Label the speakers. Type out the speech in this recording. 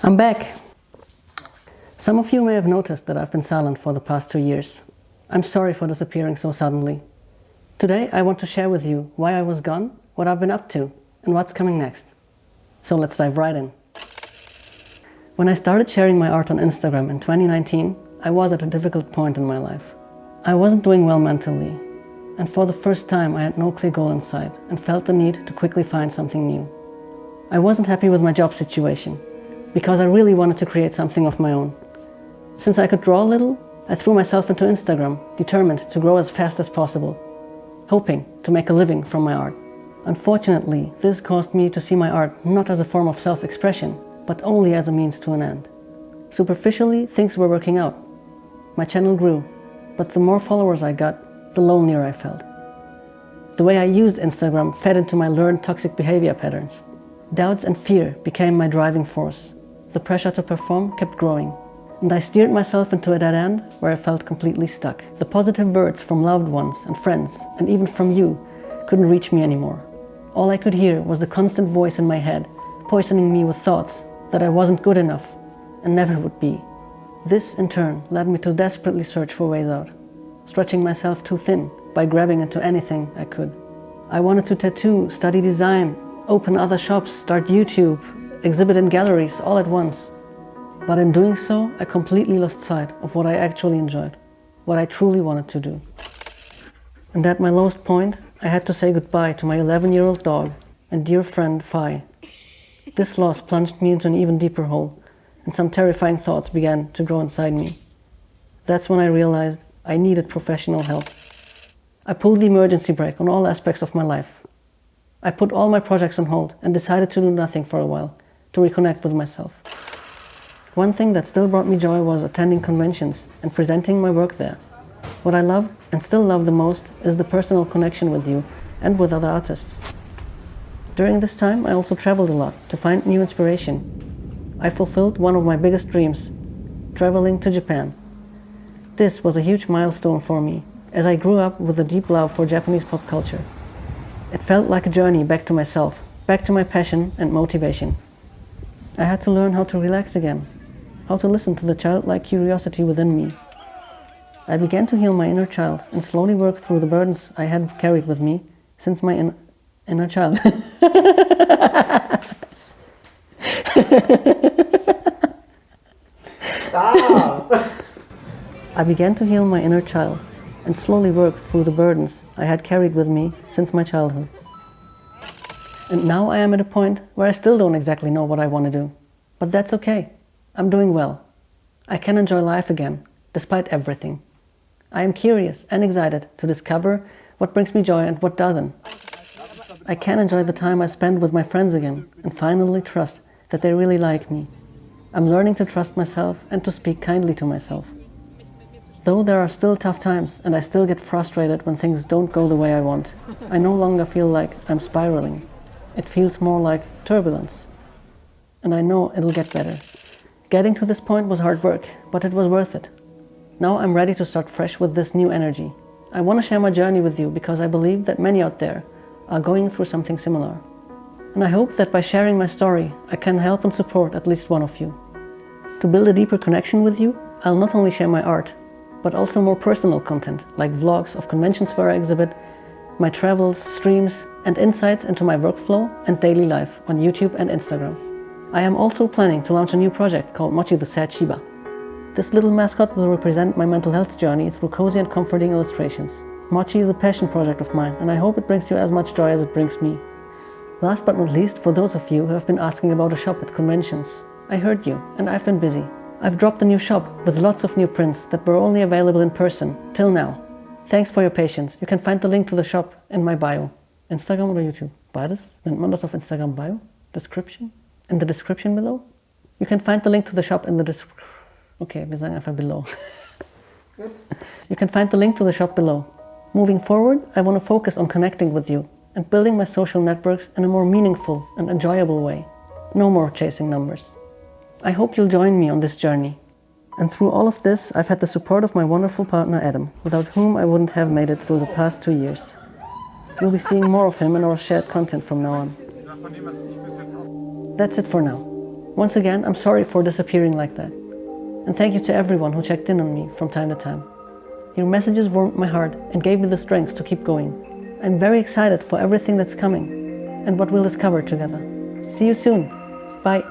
Speaker 1: I'm back! Some of you may have noticed that I've been silent for the past 2 years. I'm sorry for disappearing so suddenly. Today I want to share with you why I was gone, what I've been up to, and what's coming next. So let's dive right in. When I started sharing my art on Instagram in 2019, I was at a difficult point in my life. I wasn't doing well mentally, and for the first time I had no clear goal in sight and felt the need to quickly find something new. I wasn't happy with my job situation, because I really wanted to create something of my own. Since I could draw a little, I threw myself into Instagram, determined to grow as fast as possible, hoping to make a living from my art. Unfortunately, this caused me to see my art not as a form of self-expression, but only as a means to an end. Superficially, things were working out. My channel grew, but the more followers I got, the lonelier I felt. The way I used Instagram fed into my learned toxic behavior patterns. Doubts and fear became my driving force. The pressure to perform kept growing, and I steered myself into a dead end where I felt completely stuck. The positive words from loved ones and friends, and even from you, couldn't reach me anymore. All I could hear was the constant voice in my head, poisoning me with thoughts that I wasn't good enough and never would be. This, in turn, led me to desperately search for ways out, stretching myself too thin by grabbing into anything I could. I wanted to tattoo, study design, open other shops, start YouTube, exhibit in galleries all at once. But in doing so, I completely lost sight of what I actually enjoyed, what I truly wanted to do. And at my lowest point, I had to say goodbye to my 11-year-old dog and dear friend Phi. This loss plunged me into an even deeper hole, and some terrifying thoughts began to grow inside me. That's when I realized I needed professional help. I pulled the emergency brake on all aspects of my life. I put all my projects on hold and decided to do nothing for a while, to reconnect with myself. One thing that still brought me joy was attending conventions and presenting my work there. What I loved and still love the most is the personal connection with you and with other artists. During this time, I also traveled a lot to find new inspiration. I fulfilled one of my biggest dreams, traveling to Japan. This was a huge milestone for me, as I grew up with a deep love for Japanese pop culture. It felt like a journey back to myself, back to my passion and motivation. I had to learn how to relax again, how to listen to the childlike curiosity within me. I began to heal my inner child and slowly work through the burdens I had carried with me since my inner child.
Speaker 2: Stop!
Speaker 1: I began to heal my inner child and slowly work through the burdens I had carried with me since my childhood. And now I am at a point where I still don't exactly know what I want to do. But that's okay. I'm doing well. I can enjoy life again, despite everything. I am curious and excited to discover what brings me joy and what doesn't. I can enjoy the time I spend with my friends again and finally trust that they really like me. I'm learning to trust myself and to speak kindly to myself. Though there are still tough times and I still get frustrated when things don't go the way I want, I no longer feel like I'm spiraling. It feels more like turbulence. And I know it'll get better. Getting to this point was hard work, but it was worth it. Now I'm ready to start fresh with this new energy. I want to share my journey with you because I believe that many out there are going through something similar. And I hope that by sharing my story, I can help and support at least one of you. To build a deeper connection with you, I'll not only share my art, but also more personal content, like vlogs of conventions where I exhibit, my travels, streams, and insights into my workflow and daily life on YouTube and Instagram. I am also planning to launch a new project called Mochi the Sad Shiba. This little mascot will represent my mental health journey through cozy and comforting illustrations. Mochi is a passion project of mine, and I hope it brings you as much joy as it brings me. Last but not least, for those of you who have been asking about a shop at conventions, I heard you, and I've been busy. I've dropped a new shop with lots of new prints that were only available in person, till now. Thanks for your patience. You can find the link to the shop in my bio. Instagram oder YouTube? Beides? Nennt man das auf Instagram Bio? Description? In the description below? You can find the link to the shop in the description. Okay, wir sagen einfach below. Good. You can find the link to the shop below. Moving forward, I want to focus on connecting with you and building my social networks in a more meaningful and enjoyable way. No more chasing numbers. I hope you'll join me on this journey. And through all of this, I've had the support of my wonderful partner Adam, without whom I wouldn't have made it through the past 2 years. You'll be seeing more of him in our shared content from now on. That's it for now. Once again, I'm sorry for disappearing like that. And thank you to everyone who checked in on me from time to time. Your messages warmed my heart and gave me the strength to keep going. I'm very excited for everything that's coming and what we'll discover together. See you soon. Bye.